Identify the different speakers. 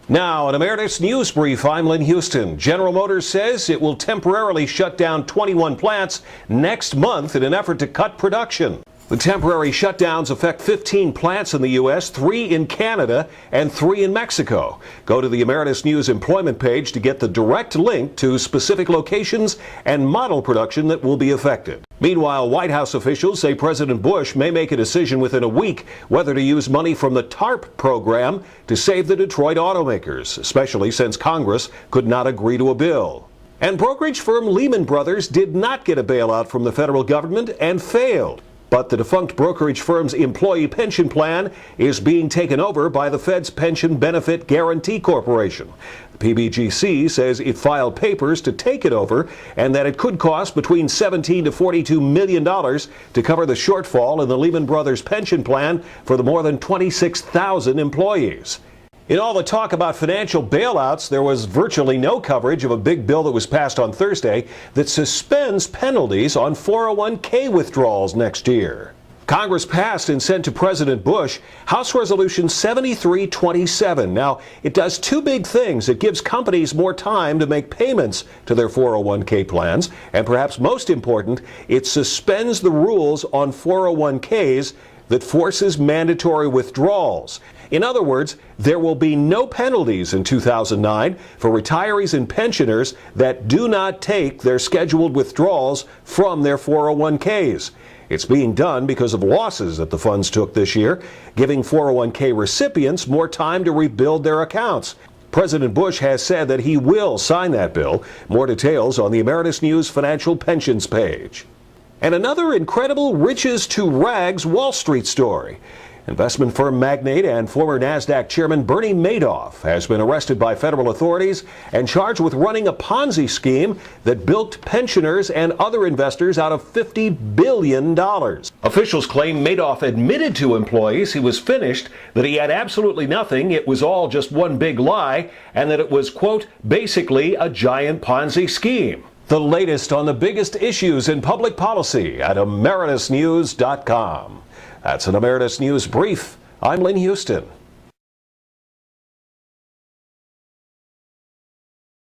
Speaker 1: Now, an Emeritus Newsbrief, I'm Lynn Huston. General Motors says it will temporarily shut down 21 plants next month in an effort to cut production. The temporary shutdowns affect 15 plants in the U.S., 3 in Canada, and 3 in Mexico. Go to the Emeritus News employment page to get the direct link to specific locations and model production that will be affected. Meanwhile, White House officials say President Bush may make a decision within a week whether to use money from the TARP program to save the Detroit automakers, especially since Congress could not agree to a bill. And brokerage firm Lehman Brothers did not get a bailout from the federal government and failed. But the defunct brokerage firm's employee pension plan is being taken over by the Fed's Pension Benefit Guaranty Corporation. The PBGC says it filed papers to take it over and that it could cost between $17 to $42 million to cover the shortfall in the Lehman Brothers pension plan for the more than 26,000 employees. In all the talk about financial bailouts, there was virtually no coverage of a big bill that was passed on Thursday that suspends penalties on 401k withdrawals next year. Congress passed and sent to President Bush House Resolution 7327. Now, it does 2 big things. It gives companies more time to make payments to their 401k plans, and perhaps most important, it suspends the rules on 401ks that forces mandatory withdrawals. In other words, there will be no penalties in 2009 for retirees and pensioners that do not take their scheduled withdrawals from their 401ks. It's being done because of losses that the funds took this year, giving 401k recipients more time to rebuild their accounts. President Bush has said that he will sign that bill. More details on the Emeritus News Financial Pensions page. And another incredible riches to rags Wall Street story. Investment firm magnate and former NASDAQ Chairman Bernie Madoff has been arrested by federal authorities and charged with running a Ponzi scheme that bilked pensioners and other investors out of $50 billion. Officials claim Madoff admitted to employees he was finished, that he had absolutely nothing, it was all just one big lie, and that it was, quote, basically a giant Ponzi scheme. The latest on the biggest issues in public policy at emeritusnews.com. That's an Emeritus News Brief. I'm Lynn Huston.